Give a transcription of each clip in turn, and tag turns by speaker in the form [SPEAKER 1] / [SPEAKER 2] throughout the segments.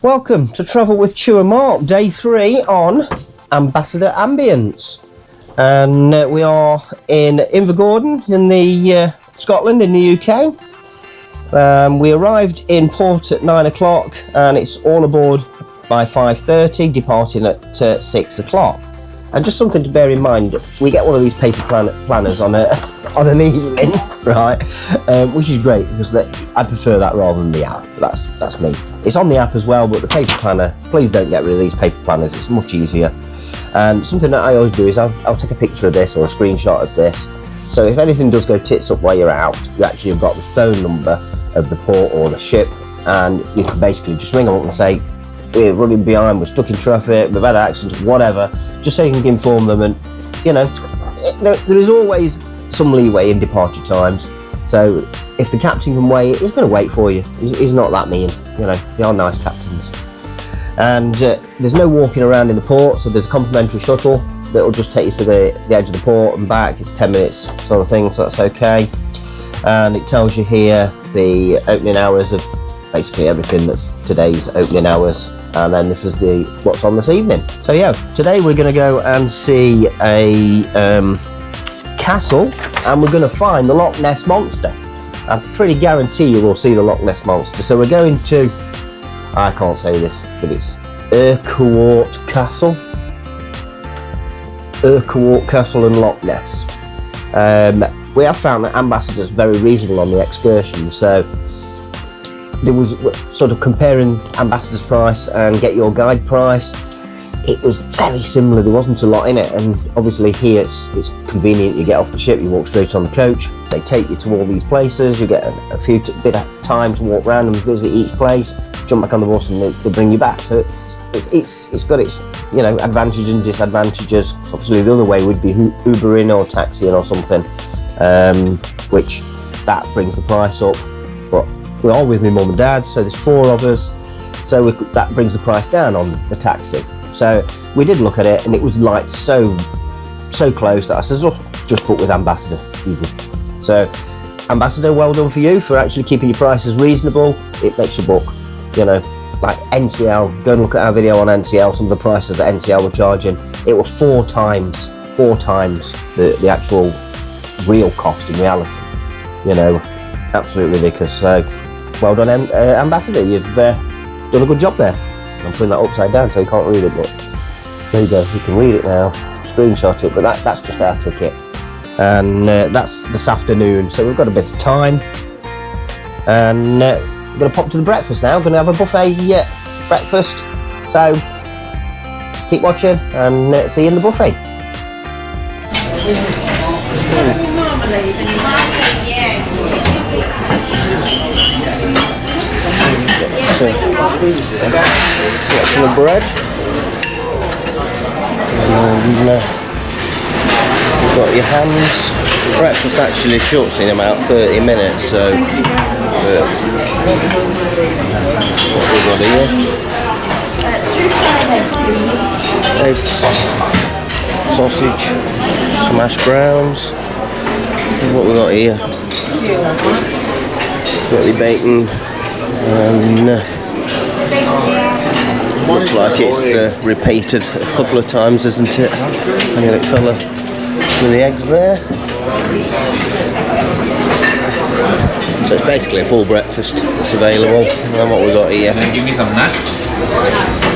[SPEAKER 1] Welcome to Travel with Chu and Mark, day 3 on Ambassador Ambience. And we are in Invergordon in the Scotland in the UK. We arrived in port at 9 o'clock and it's all aboard by 5:30, departing at 6 o'clock. And just something to bear in mind, we get one of these paper planners on an evening, right? Which is great because I prefer that rather than the app. That's me. It's on the app as well, but the paper planner, please don't get rid of these paper planners. It's much easier. And something that I always do is I'll take a picture of this or a screenshot of this. So if anything does go tits up while you're out, you actually have got the phone number of the port or the ship, and you can basically just ring them up and say, we're running behind, we're stuck in traffic, we've had an accident, whatever, just so you can inform them. And you know, there is always some leeway in departure times, so if the captain can wait, he's going to wait for you. He's not that mean, you know, they are nice captains. And there's no walking around in the port, so there's a complimentary shuttle that will just take you to the edge of the port and back. It's 10 minutes sort of thing, so that's okay. And it tells you here the opening hours of basically everything that's today's opening hours, and then this is what's on this evening. So yeah, today we're going to go and see a castle, and we're going to find the Loch Ness monster. I pretty guarantee you will see the Loch Ness monster. So we're going to, I can't say this, but it's Urquhart Castle. Urquhart Castle and Loch Ness. We have found that Ambassador's very reasonable on the excursion, so there was sort of comparing Ambassador's price and Get Your Guide price. It was very similar, there wasn't a lot in it, and obviously here it's convenient. You get off the ship, you walk straight on the coach, they take you to all these places, you get a bit of time to walk around and visit each place, jump back on the bus and they bring you back. So it's got its, you know, advantages and disadvantages. So obviously the other way would be Ubering or taxiing or something, which that brings the price up. But we're all with my mum and dad, so there's 4 of us, so that brings the price down on the taxi. So we did look at it, and it was like so close that I said, oh, just book with Ambassador, easy. So Ambassador, well done for you for actually keeping your prices reasonable. It makes your book, you know, like NCL. Go and look at our video on NCL, some of the prices that NCL were charging. It were 4 times the actual real cost in reality, you know, absolutely ridiculous. So well done, Ambassador, you've done a good job there. I'm putting that upside down so you can't read it, but there you go, you can read it now, screenshot it. But that's just our ticket, and that's this afternoon, so we've got a bit of time. And we're going to pop to the breakfast now. We're going to have a buffet breakfast, so keep watching and see you in the buffet. Selection of bread, and you've got your hams. Breakfast actually shorts in about 30 minutes, so what we've got here: eggs, sausage, some hash browns. What we got here? Got the bacon. Looks like it's repeated a couple of times, isn't it? And then it fell with the eggs there. So it's basically a full breakfast that's available. And what we got here?
[SPEAKER 2] And then give me some nuts.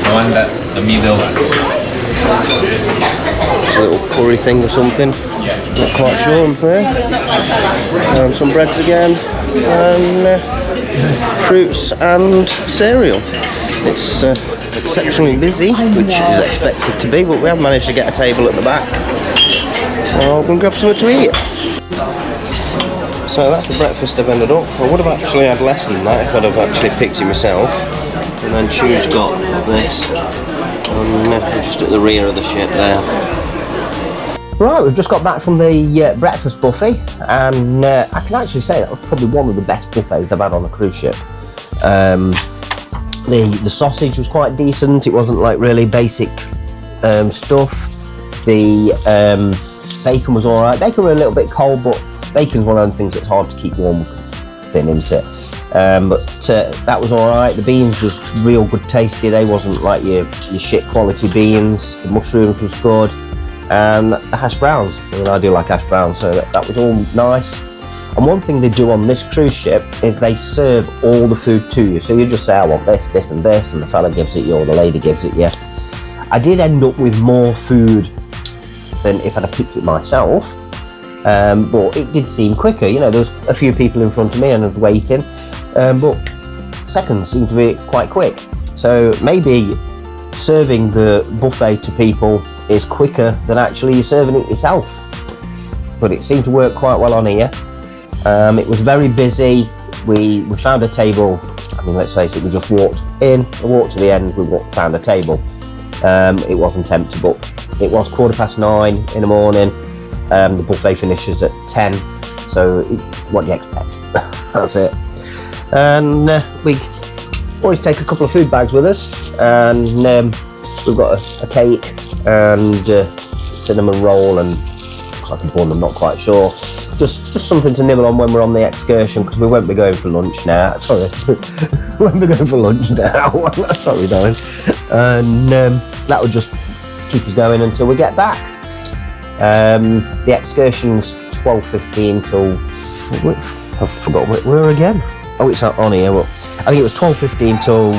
[SPEAKER 2] I want the middle one.
[SPEAKER 1] It's a little curry thing or something. Not quite sure. I'm there. And some breads again. And fruits and cereal. It's exceptionally busy, which is expected to be, but we have managed to get a table at the back, so I'm going to grab something to eat. So that's the breakfast I've ended up. I would have actually had less than that if I'd have actually picked it myself. And then Chu's got this, and just at the rear of the ship there. Right, we've just got back from the breakfast buffet, and I can actually say that was probably one of the best buffets I've had on a cruise ship. The sausage was quite decent. It wasn't like really basic stuff. The bacon was alright. Bacon was a little bit cold, but bacon's one of those things that's hard to keep warm because it's thin, isn't it? but that was all right. The beans was real good tasty. They wasn't like your shit quality beans. The mushrooms was good, and the hash browns, I mean, I do like hash browns, so that was all nice. And one thing they do on this cruise ship is they serve all the food to you. So you just say, I want this, this and this, and the fella gives it you, or the lady gives it you. I did end up with more food than if I'd have picked it myself, but it did seem quicker. You know, there was a few people in front of me and I was waiting, but seconds seemed to be quite quick. So maybe serving the buffet to people is quicker than actually you serving it yourself. But it seemed to work quite well on here. It was very busy. We found a table. I mean, let's face it, we just walked in, we walked to the end, we found a table. It wasn't empty, but it was 9:15 in the morning. The buffet finishes at 10, so what do you expect? That's it. And we always take a couple of food bags with us, and we've got a cake and cinnamon roll and looks like a bun, I'm not quite sure. Just something to nibble on when we're on the excursion, because we won't be going for lunch now. Sorry, we won't be going for lunch now. Sorry, darling. And that would just keep us going until we get back. The excursion's 12:15 till, I forgot where we were again. Oh, it's not on here, but I think it was 12:15 till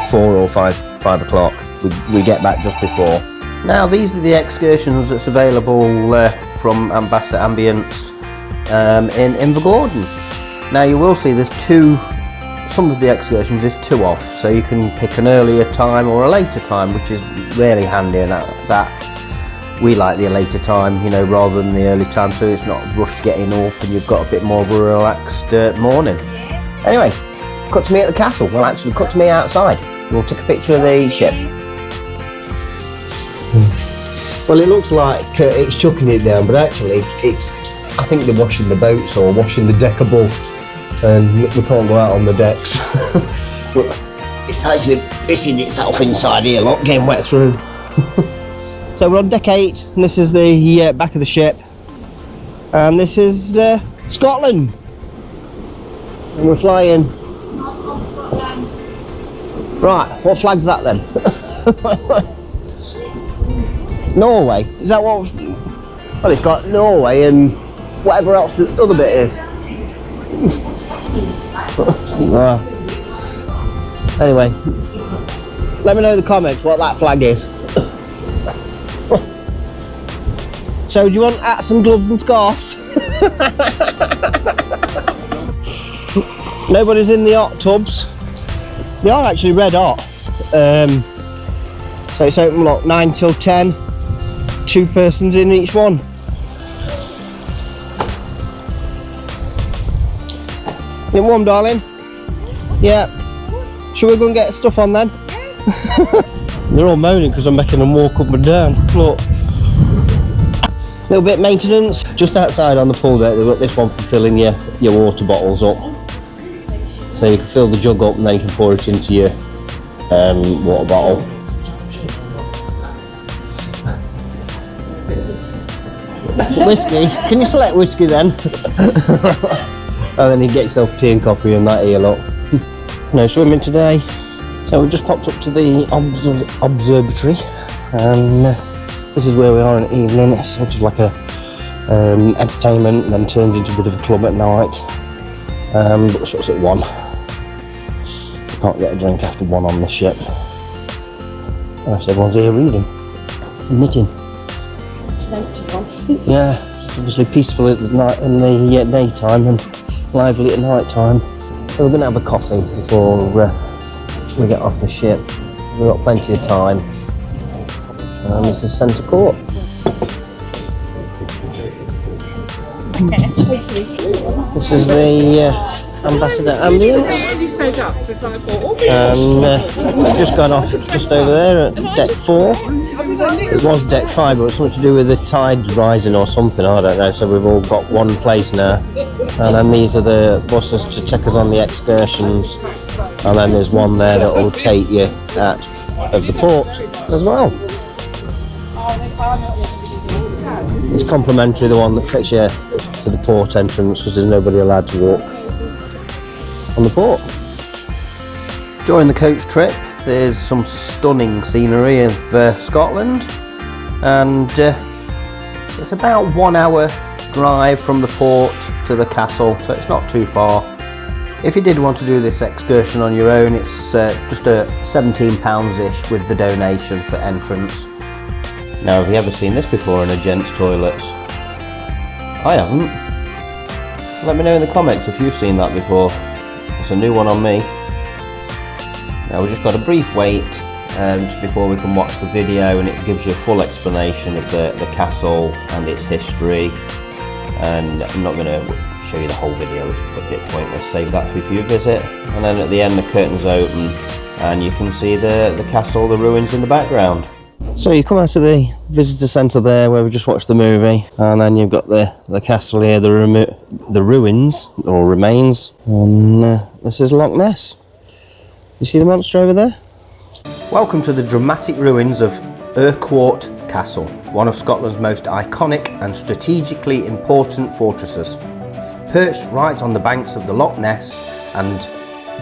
[SPEAKER 1] 4 or 5 o'clock. We get back just before. Now, these are the excursions that's available from Ambassador Ambience in Invergordon. Now, you will see there's some of the excursions is 2 off, so you can pick an earlier time or a later time, which is really handy, and that we like the later time, you know, rather than the early time, so it's not rushed getting up and you've got a bit more of a relaxed morning. Anyway, cut to me at the castle. Well, actually, cut to me outside. We'll take a picture of the ship. Well, it looks like it's chucking it down, but actually I think they're washing the boats or washing the deck above, and we can't go out on the decks. But it's actually pissing itself inside here, look, getting wet through. So we're on deck 8, and this is the back of the ship, and this is Scotland, and we're flying. Right, what flag's that then? Norway, is that what? Well, it's got Norway and whatever else the other bit is. Anyway, let me know in the comments what that flag is. So do you want some gloves and scarves? Nobody's in the hot tubs. They are actually red hot. So it's open lock 9 till 10. 2 persons in each one. You warm, darling? Yeah. Shall we go and get stuff on then? They're all moaning because I'm making them walk up and down. Look. Little bit of maintenance. Just outside on the pool deck, they've got this one for filling your water bottles up. So you can fill the jug up and then you can pour it into your water bottle. Whiskey? Can you select whiskey then? And then you get yourself tea and coffee and that here, look. No swimming today. So we just popped up to the observatory, and this is where we are in the evening. It's sort of like a entertainment, and then turns into a bit of a club at night. But it shuts at 1. You can't get a drink after 1 on the ship. So everyone's here reading and knitting. Yeah, it's obviously peaceful at the night in the daytime and lively at night time. So we're going to have a coffee before we get off the ship. We've got plenty of time. This is Centre Court. This is the Ambassador Ambience. And we've just gone off just over there at deck 4. It was deck 5, but it's something to do with the tides rising or something, I don't know. So we've all got one place now. And then these are the buses to take us on the excursions. And then there's one there that will take you out of the port as well. It's complimentary, the one that takes you to the port entrance, because there's nobody allowed to walk on the port. During the coach trip, there's some stunning scenery of Scotland, and it's about 1 hour drive from the port to the castle, so it's not too far. If you did want to do this excursion on your own, it's just a £17-ish with the donation for entrance. Now, have you ever seen this before in a gents' toilets? I haven't. Let me know in the comments if you've seen that before. It's a new one on me. Now, we've just got a brief wait before we can watch the video, and it gives you a full explanation of the castle and its history. And I'm not going to show you the whole video, it's a bit pointless, save that for if you visit. And then at the end the curtains open and you can see the castle, the ruins in the background. So you come out of the visitor centre there where we just watched the movie, and then you've got the castle here, the ruins or remains, and this is Loch Ness. You see the monster over there? Welcome to the dramatic ruins of Urquhart Castle, one of Scotland's most iconic and strategically important fortresses. Perched right on the banks of the Loch Ness, and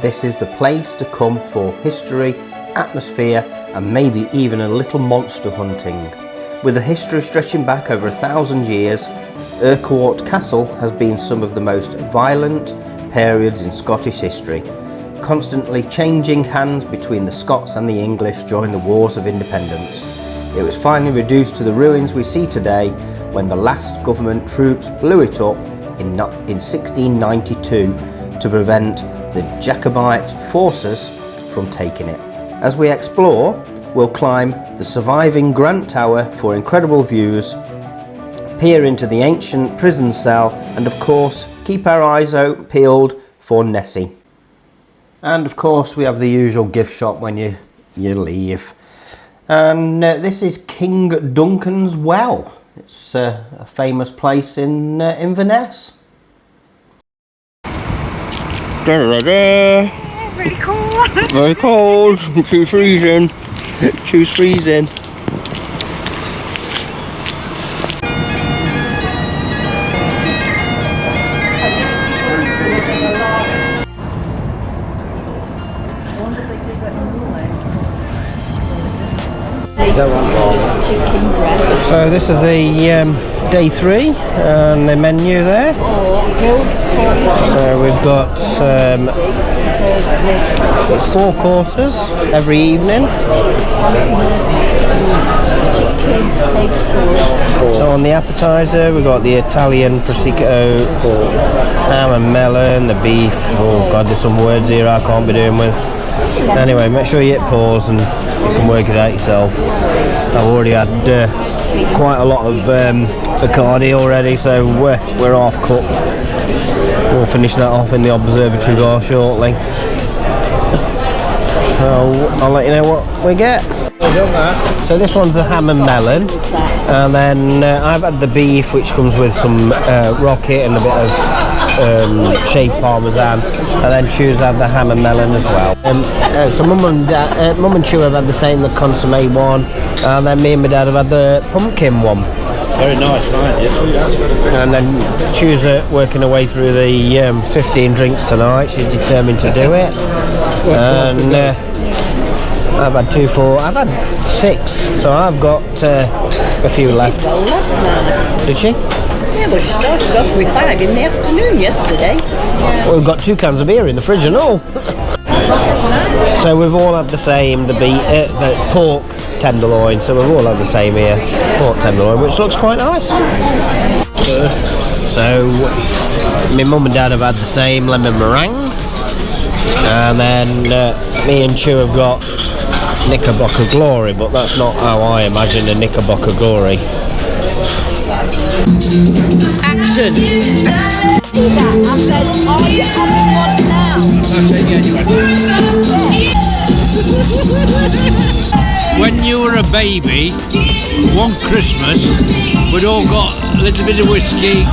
[SPEAKER 1] this is the place to come for history, atmosphere, and maybe even a little monster hunting. With a history stretching back over 1,000 years, Urquhart Castle has been some of the most violent periods in Scottish history, constantly changing hands between the Scots and the English during the Wars of Independence. It was finally reduced to the ruins we see today when the last government troops blew it up in 1692 to prevent the Jacobite forces from taking it. As we explore, we'll climb the surviving Grant Tower for incredible views, peer into the ancient prison cell, and of course keep our eyes peeled for Nessie. And of course we have the usual gift shop when you leave. And this is King Duncan's Well. It's a famous place in Inverness.
[SPEAKER 3] Very cold.
[SPEAKER 1] Very cold. Too freezing. Too freezing. So this is the day 3 and the menu there. So we've got it's 4 courses every evening. So on the appetizer we've got the Italian prosciutto, ham and melon, the beef. Oh god, there's some words here I can't be doing with. Anyway, make sure you hit pause and you can work it out yourself. I've already had quite a lot of Bacardi already, so we're half cup. We'll finish that off in the observatory bar shortly. I'll let you know what we get. So this one's the ham and melon, and then I've had the beef, which comes with some rocket and a bit of shaved parmesan, and then Chu's had the ham and melon as well. So mum and Chu have had the same, the consomme one, and then me and my dad have had the pumpkin one.
[SPEAKER 4] Very nice, right? Yes.
[SPEAKER 1] And then Chu's working her way through the 15 drinks tonight. She's determined to do it. And I've had I've had 6, so I've got a few left. Did she?
[SPEAKER 3] Yeah, well, she started off with 5 in the afternoon yesterday.
[SPEAKER 1] Well, we've got 2 cans of beer in the fridge and all. So we've all had the same, the pork tenderloin, so we've all had the same here, pork tenderloin, which looks quite nice. So my mum and dad have had the same lemon meringue, and then me and Chu have got Knickerbocker Glory, but that's not how I imagine a Knickerbocker Glory.
[SPEAKER 5] Action! When you were a baby, one Christmas, we'd all got a little bit of whiskey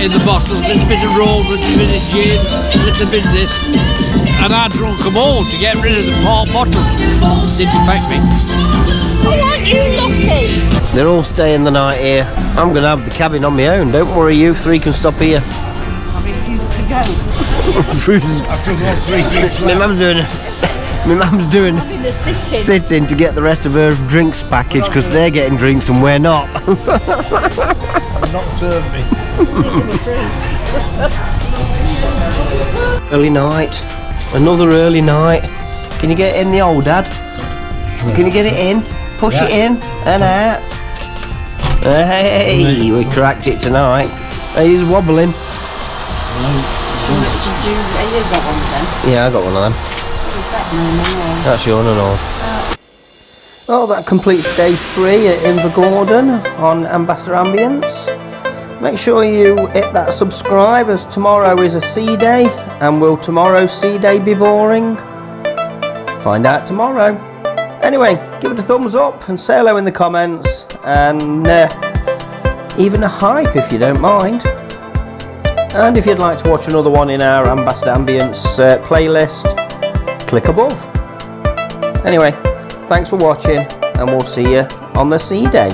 [SPEAKER 5] in the bottle, a little bit of rum, a little bit of gin, a little bit of this, and I drunk them all to get rid of the bottles. Didn't affect me.
[SPEAKER 3] Oh, aren't you lucky?
[SPEAKER 1] They're all staying the night here. I'm going to have the cabin on my own. Don't worry, you 3 can stop here.
[SPEAKER 5] I mean, you can After about 3 drinks
[SPEAKER 1] My mum's doing
[SPEAKER 3] Having a sit-in.
[SPEAKER 1] sit-in to get the rest of her drinks package because they're getting drinks and we're not.
[SPEAKER 5] not served me.
[SPEAKER 1] Early night. Another early night. Can you get it in the old dad? Can you get it in? Push it in and out. Hey, we cracked it tonight. He's wobbling.
[SPEAKER 3] You got one then?
[SPEAKER 1] Yeah, I got one of them.
[SPEAKER 3] Is that no?
[SPEAKER 1] That's your and all. Well, that completes day 3 at Invergordon on Ambassador Ambience. Make sure you hit that subscribe, as tomorrow is a sea day. And will tomorrow's sea day be boring? Find out tomorrow. Anyway, give it a thumbs up and say hello in the comments, and even a hype if you don't mind. And if you'd like to watch another one in our Ambassador Ambience playlist, click above. Anyway, thanks for watching, and we'll see you on the sea day.